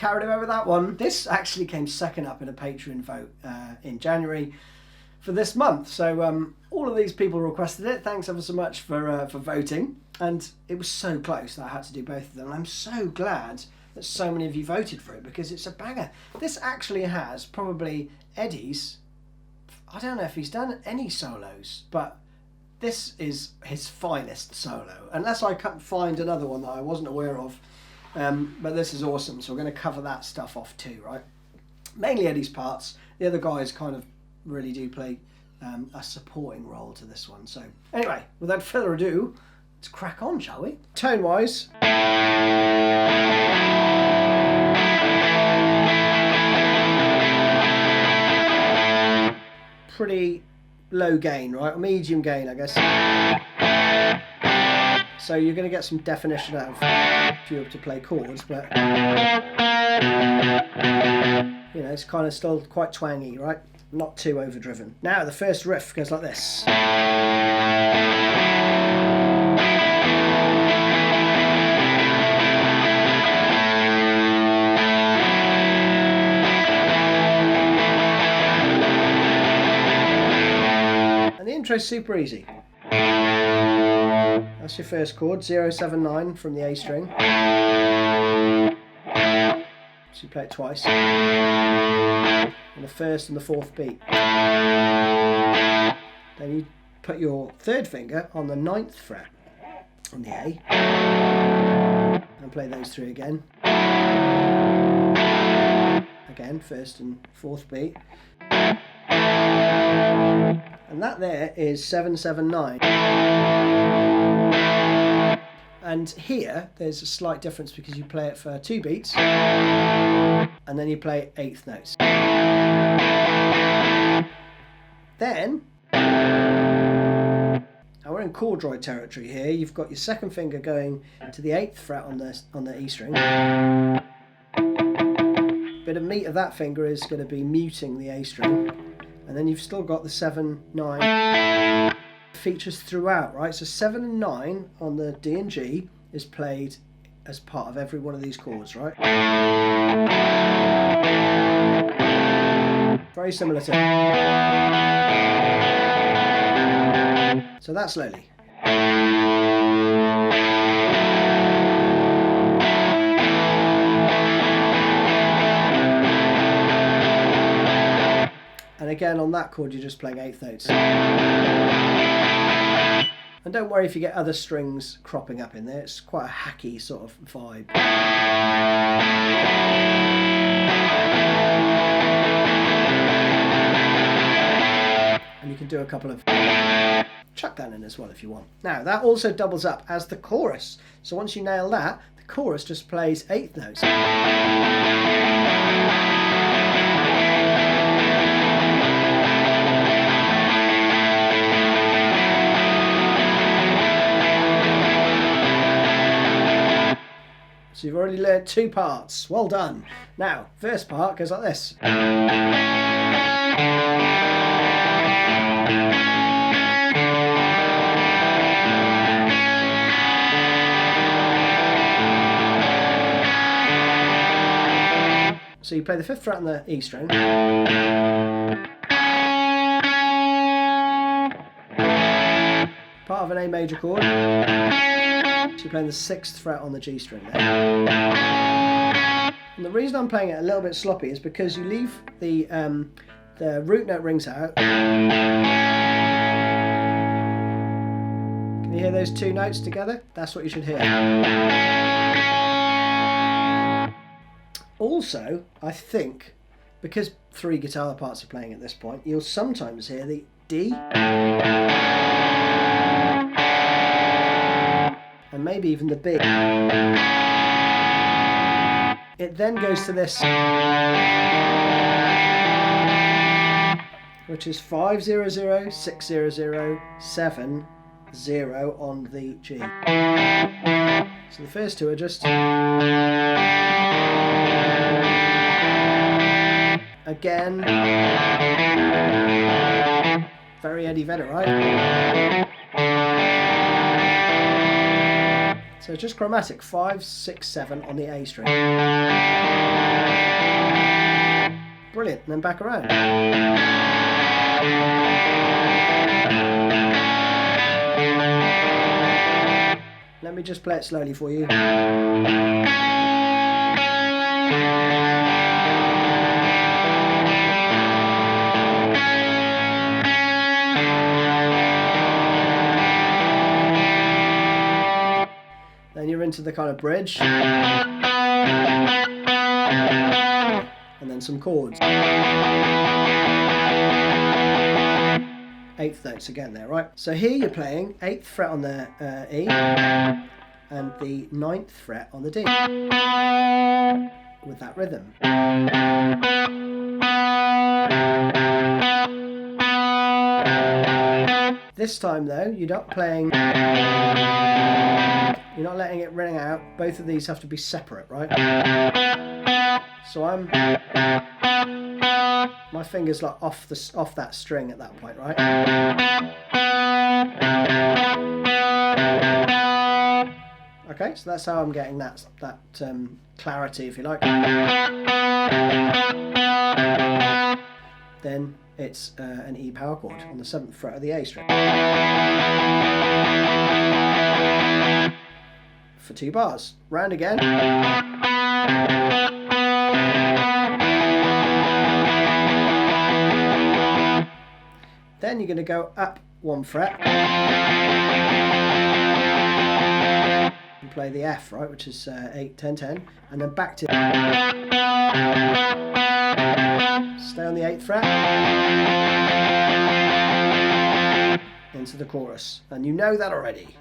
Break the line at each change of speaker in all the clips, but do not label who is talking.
carried away with that one. This actually came second up in a Patreon vote in January for this month. So all of these people requested it. Thanks ever so much for voting. And it was so close that I had to do both of them. And I'm so glad that so many of you voted for it, because it's a banger. This actually has probably Eddie's, I don't know if he's done any solos, but this is his finest solo, unless I can't find another one that I wasn't aware of. But this is awesome, so we're going to cover that stuff off too, right? Mainly Eddie's parts. The other guys kind of really do play a supporting role to this one. So anyway, without further ado, let's crack on, shall we? Tone-wise, pretty low gain, right? Medium gain, I guess. So you're going to get some definition out of if you were to play chords, but you know, it's kind of still quite twangy, right? Not too overdriven. Now the first riff goes like this. And the intro's super easy. That's your first chord, 079 from the A string. So you play it twice. On the first and the fourth beat. Then you put your third finger on the 9th fret on the A. And play those three again. Again, first and fourth beat. And that there is 779. And here there's a slight difference because you play it for 2 beats and then you play 8th notes. Then, now we're in chordroid territory here. You've got your second finger going to the 8th fret on the E string. Bit of meat of that finger is going to be muting the A string, and then you've still got the 7, 9 features throughout, right? So 7 and 9 on the D and G is played as part of every one of these chords, right? Very similar to. So that slowly. And again on that chord you're just playing 8th notes. And don't worry if you get other strings cropping up in there, it's quite a hacky sort of vibe. And you can do a couple of chuck that in as well if you want. Now that also doubles up as the chorus. So once you nail that, the chorus just plays 8th notes. So you've already learned 2 parts. Well done. Now, first part goes like this. So you play the 5th fret on the E string. Part of an A major chord. So you're playing the 6th fret on the G string there. And the reason I'm playing it a little bit sloppy is because you leave the root note rings out. Can you hear those 2 notes together? That's what you should hear. Also, I think, because 3 guitar parts are playing at this point, you'll sometimes hear the D. And maybe even the B. It then goes to this, which is 500, 600, 7, 0 on the G. So the first 2 are just again, very Eddie Vedder, right? So just chromatic, 5, 6, 7 on the A string. Brilliant. And then back around. Let me just play it slowly for you. Then you're into the kind of bridge. And then some chords. Eighth notes again there, right? So here you're playing 8th fret on the E and the 9th fret on the D with that rhythm. This time though, you're not playing, you're not letting it ring out. Both of these have to be separate, right? So my finger's like off that string at that point, right? Okay, so that's how I'm getting that clarity, if you like. Then it's an E power chord on the 7th fret of the A string for 2 bars. Round again. Then you're going to go up 1 fret and play the F, right, which is 8, 10, 10, and then back to stay on the 8th fret into the chorus, and you know that already.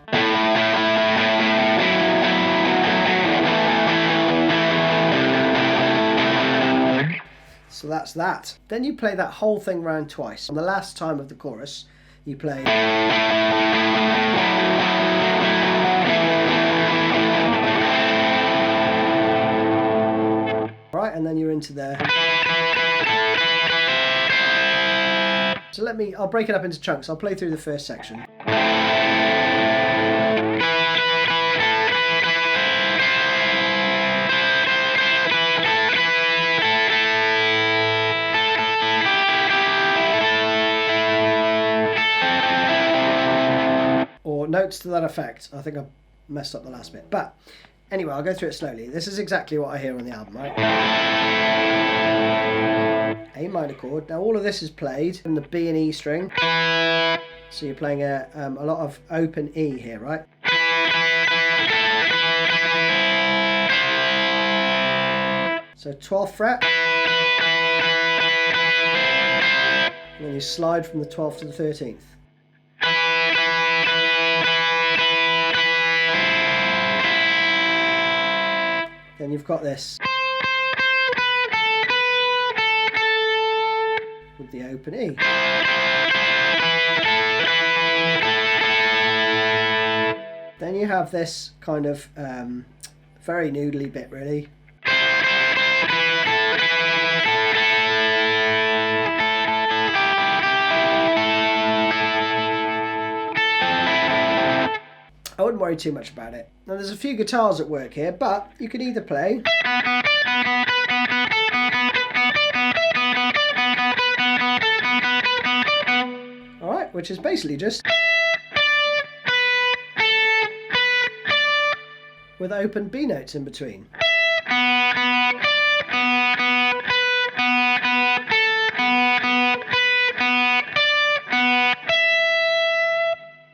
So that's that. Then you play that whole thing round twice. On the last time of the chorus, you play. Right, and then you're into there. So I'll break it up into chunks. I'll play through the first section. Notes to that effect. I think I messed up the last bit, but anyway, I'll go through it slowly. This is exactly what I hear on the album, right? A minor chord. Now all of this is played in the B and E string, so you're playing a lot of open E here, right? So 12th fret, and then you slide from the 12th to the 13th. Then you've got this with the open E. Then you have this kind of very noodly bit, really. I wouldn't worry too much about it. Now there's a few guitars at work here, but you can either play alright, which is basically just with open B notes in between.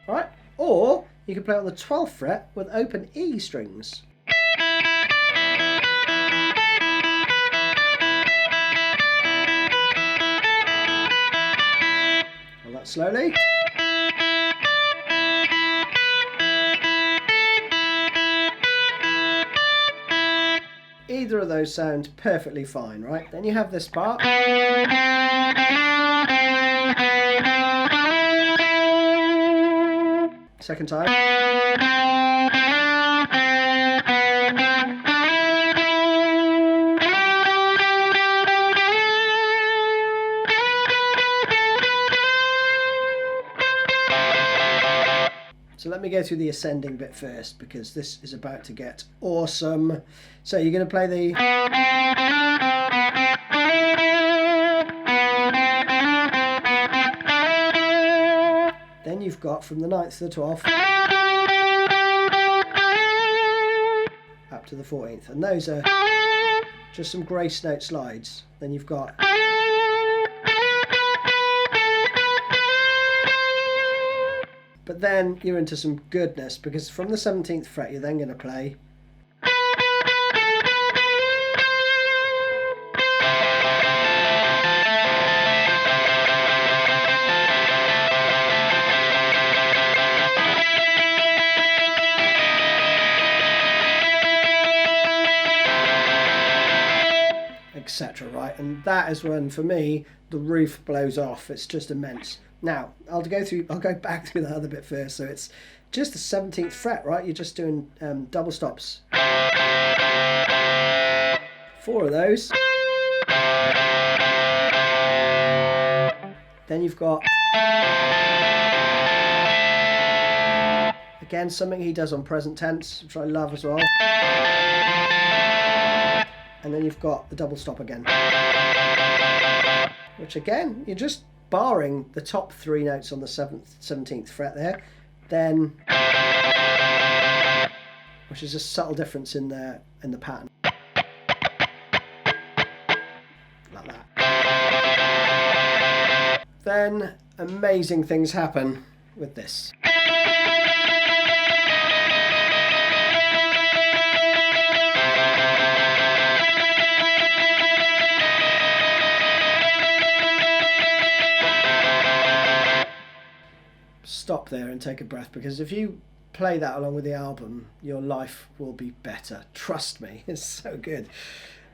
Alright, or you can play on the 12th fret with open E strings. Well, that slowly. Either of those sound perfectly fine, right? Then you have this part. Second time. So let me go through the ascending bit first, because this is about to get awesome. So you're going to play the Then you've got from the 9th to the 12th up to the 14th, and those are just some grace note slides. Then you've got but then you're into some goodness, because from the 17th fret you're then going to play etc. right, and that is when for me the roof blows off. It's just immense. Now I'll go back through that other bit first. So it's just the 17th fret, right? You're just doing double stops, 4 of those. Then you've got again something he does on present tense, which I love as well. And then you've got the double stop again, which again, you're just barring the top 3 notes on the 17th fret there, then, which is a subtle difference in the pattern, like that. Then amazing things happen with this. Stop there and take a breath, because if you play that along with the album, your life will be better. Trust me, it's so good.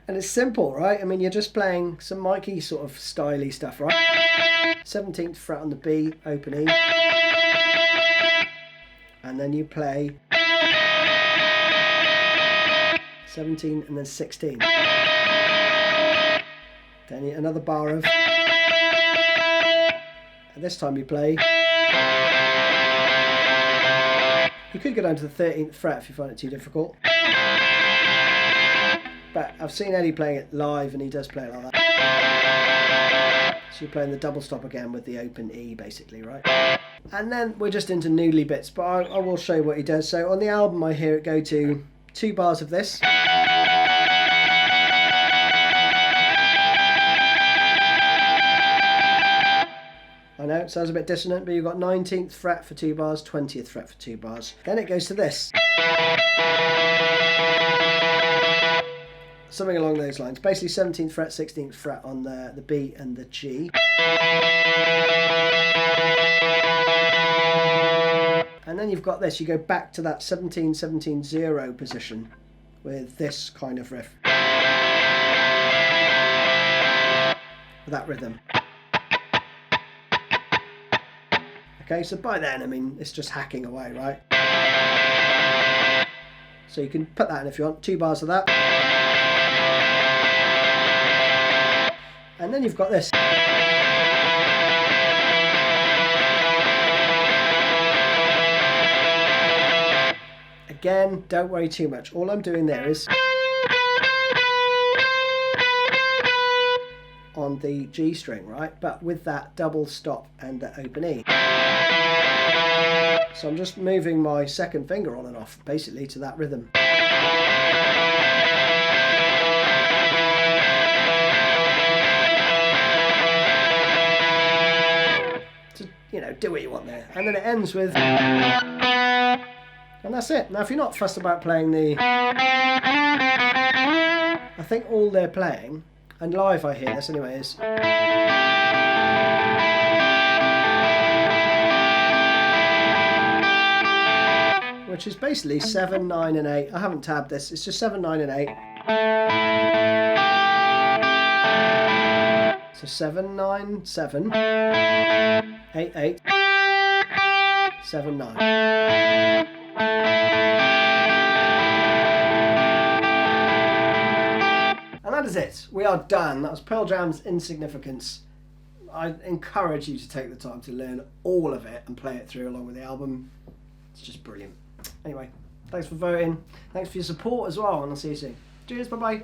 And it's simple, right? I mean, you're just playing some Mikey sort of styly stuff, right? 17th fret on the B, open E. And then you play 17 and then 16. Then another bar of, and this time you play. You could go down to the 13th fret if you find it too difficult. But I've seen Eddie playing it live and he does play it like that. So you're playing the double stop again with the open E basically, right? And then we're just into noodly bits, but I will show you what he does. So on the album I hear it go to 2 bars of this. I know it sounds a bit dissonant, but you've got 19th fret for 2 bars, 20th fret for 2 bars. Then it goes to this. Something along those lines. Basically 17th fret, 16th fret on the B and the G. And then you've got this. You go back to that 17-17-0 position with this kind of riff. With that rhythm. Okay, so by then, I mean, it's just hacking away, right? So you can put that in if you want, 2 bars of that. And then you've got this. Again, don't worry too much. All I'm doing there is on the G string, right? But with that double stop and the open E. So I'm just moving my second finger on and off, basically, to that rhythm. So, you know, do what you want there. And then it ends with... And that's it. Now, if you're not fussed about playing the... I think all they're playing, and live I hear this anyway, is... Which is basically 7, 9 and 8. I haven't tabbed this, it's just 7, 9 and 8. So 7, 9, 7, 8, 8, 7, 9. And that is it. We are done. That was Pearl Jam's Insignificance. I encourage you to take the time to learn all of it and play it through along with the album. It's just brilliant. Anyway, thanks for voting. Thanks for your support as well, and I'll see you soon. Cheers, bye-bye.